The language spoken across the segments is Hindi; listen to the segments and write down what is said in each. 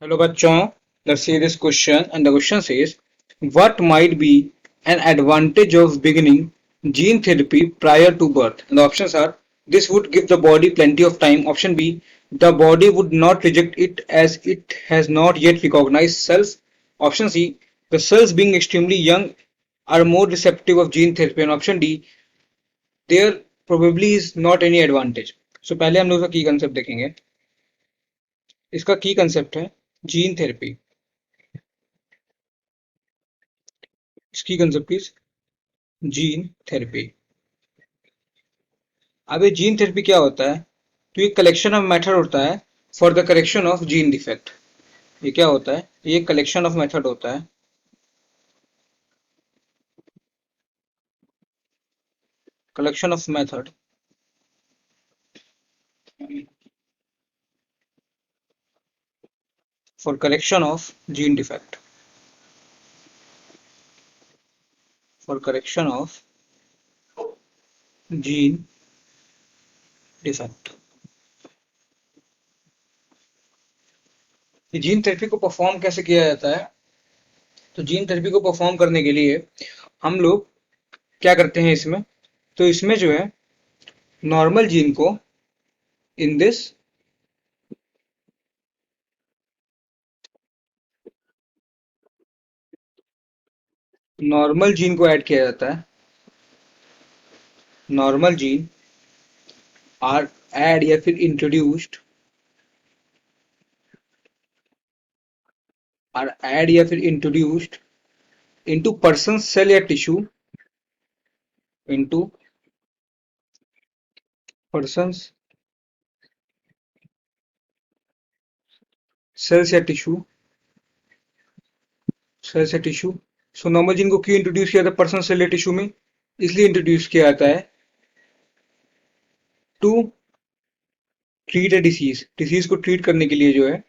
Hello bachon, let's see this question and the question says what might be an advantage of beginning gene therapy prior to birth? And the options are this would give the body plenty of time. Option B, the body would not reject it as it has not yet recognized cells. Option C, the cells being extremely young are more receptive of gene therapy. And option D, there probably is not any advantage. So पहले हम लोग इसका की कंसेप्ट देखेंगे. इसका की कंसेप्ट है जीन थेरेपी. इसकी कंसेप्ट इज जीन थेरेपी. अब ये जीन थेरेपी क्या होता है? तो ये कलेक्शन ऑफ मेथड होता है for the correction of gene defect. ये क्या होता है? ये कलेक्शन ऑफ मेथड होता है. Collection of method for correction of gene defect. For correction of gene defect. ये जीन थेरेपी को परफॉर्म कैसे किया जाता है? तो जीन थेरेपी को परफॉर्म करने के लिए हम लोग क्या करते हैं इसमें? तो इसमें जो है नॉर्मल जीन को इन दिस नॉर्मल जीन को ऐड किया जाता है. नॉर्मल जीन आर ऐड या फिर इंट्रोड्यूस्ड आर ऐड या फिर इंट्रोड्यूस्ड इनटू पर्सन सेल या टिश्यू इनटू पर्सन्स सेल्स या टिश्यू सेल्स या टिश्यू. सो नॉर्मल जीन को क्यों इंट्रोड्यूस किया था पर्सन सेल या टिश्यू में? इसलिए इंट्रोड्यूस किया जाता है to treat a disease. Disease को ट्रीट करने के लिए जो है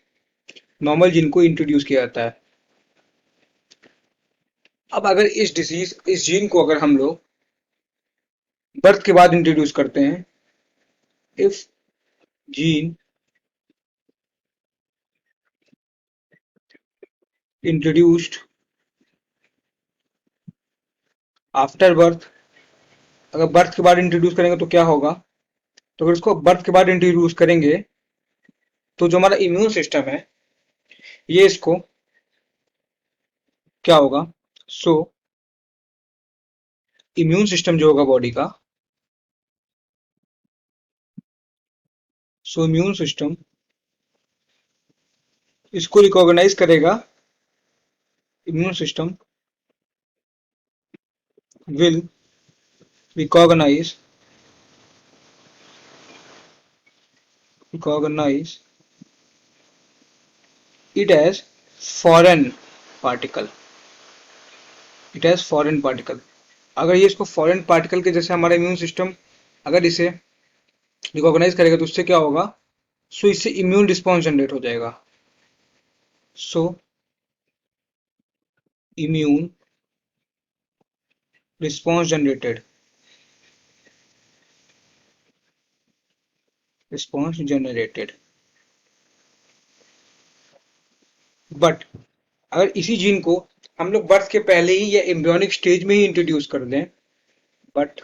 नॉर्मल जीन को इंट्रोड्यूस किया जाता है. अब अगर इस जीन को अगर हम लोग बर्थ के बाद इंट्रोड्यूस करते हैं, if gene introduced after birth, अगर बर्थ के बाद इंट्रोड्यूस करेंगे तो क्या होगा? तो अगर इसको बर्थ के बाद इंट्रोड्यूस करेंगे तो जो हमारा इम्यून सिस्टम है ये इसको क्या होगा? सो इम्यून सिस्टम जो होगा बॉडी का, सो इम्यून सिस्टम इसको रिकॉग्नाइज करेगा. Immune system will recognize recognize it as foreign particle. It as foreign particle. अगर ये इसको फॉरेन पार्टिकल के जैसे हमारा इम्यून सिस्टम अगर इसे रिकॉग्नाइज करेगा तो उससे क्या होगा? सो इससे इम्यून रिस्पॉन्स जनरेट हो जाएगा. So immune response generated. Response generated. But अगर इसी जीन को हम लोग बर्थ के पहले ही या एम्ब्रियोनिक स्टेज में ही इंट्रोड्यूस कर दें, but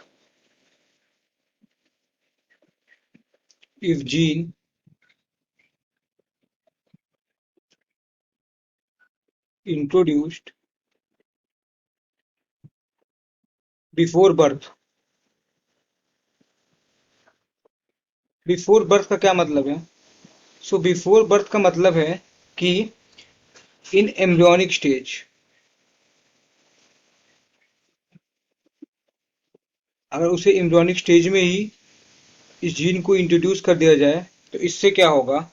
if gene introduced before birth. Before birth का क्या मतलब है? सो बिफोर बर्थ का मतलब है कि इन एम्ब्रियोनिक स्टेज, अगर उसे एम्ब्रियोनिक स्टेज में ही इस जीन को इंट्रोड्यूस कर दिया जाए तो इससे क्या होगा?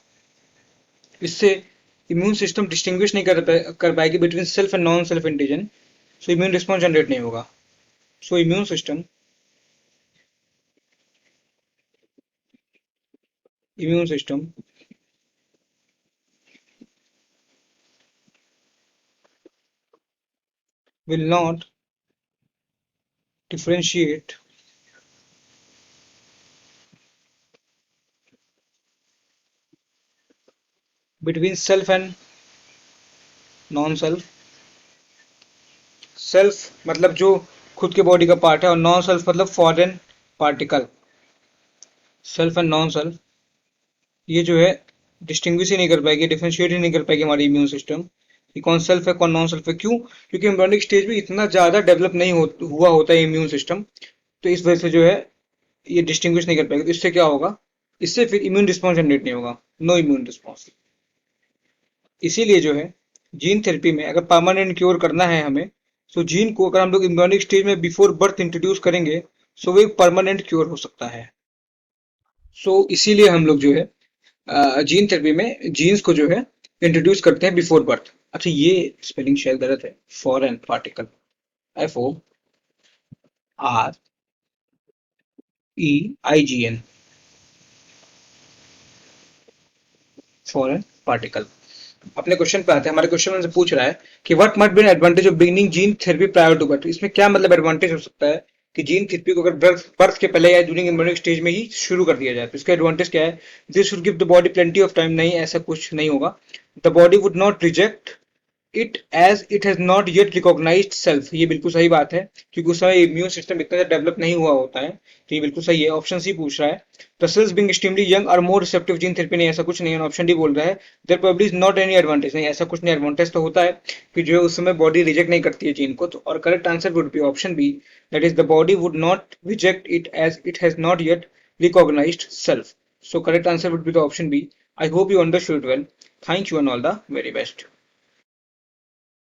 इससे इम्यून सिस्टम डिस्टिंग्विश नहीं कर पाएगी between self and non self antigen. So immune response generate नहीं होगा. सो immune system will not differentiate between self and non self, self मतलब जो खुद के बॉडी का पार्ट है, और नॉन सेल्फ मतलब foreign particle. Self and non self ये जो है डिस्टिंग्विश ही नहीं कर पाएगी, डिफरेंशिएट ही नहीं कर पाएगी हमारी इम्यून सिस्टम कि कौन सेल्फ है कौन नॉन सेल्फ है। क्यों? क्योंकि एम्ब्रियोनिक स्टेज में इतना ज्यादा डेवलप नहीं हुआ होता है इम्यून सिस्टम, तो इस वजह से जो है ये डिस्टिंग्विश नहीं कर पाएगी। तो इससे क्या होगा, इससे फिर इम्यून रिस्पॉन्स जनरेट नहीं होगा, नो इम्यून रिस्पॉन्स। इसीलिए जो है जीन थेरेपी में अगर परमानेंट क्योर करना है हमें, तो जीन को अगर हम लोग इम्ब्रियोनिक स्टेज में बिफोर बर्थ इंट्रोड्यूस करेंगे, सो वो एक परमानेंट क्योर हो सकता है। सो इसीलिए हम लोग जो है जीन थेरेपी में जीन्स को जो है इंट्रोड्यूस करते हैं बिफोर बर्थ। अच्छा ये स्पेलिंग शायद गलत है, foreign particle, FOREIGN, foreign particle. अपने क्वेश्चन पे आते हैं। हमारे क्वेश्चन में से पूछ रहा है कि what might be an advantage of beginning gene therapy prior to birth. इसमें क्या मतलब एडवांटेज हो सकता है कि जीन थेरेपी को अगर बर्थ के पहले या ड्यूरिंग एम्ब्रियोनिक स्टेज में ही शुरू कर दिया जाए, तो इसका एडवांटेज क्या है? This should give the body plenty of time. नहीं, ऐसा कुछ नहीं होगा। The body would not reject it as it has not yet recognized self. ये बिल्कुल सही बात है, क्योंकि उस समय इम्यून सिस्टम इतना डेवलप नहीं हुआ होता है। तो ये बिल्कुल सही है, ऑप्शन सी पूछ रहा है। The cells being extremely young are more receptive gene therapy. नहीं, ऐसा कुछ नहीं है, ऑप्शन डी बोल रहा है there probably is not any advantage. नहीं, ऐसा कुछ नहीं, एडवांटेज तो होता है कि जो है उस समय बॉडी रिजेक्ट नहीं करती है जीन को। तो और correct answer would be option B, that is the body would not reject it as it has not yet recognized self. So correct answer would be the option B. I hope you understood well. Thank you and all the very best.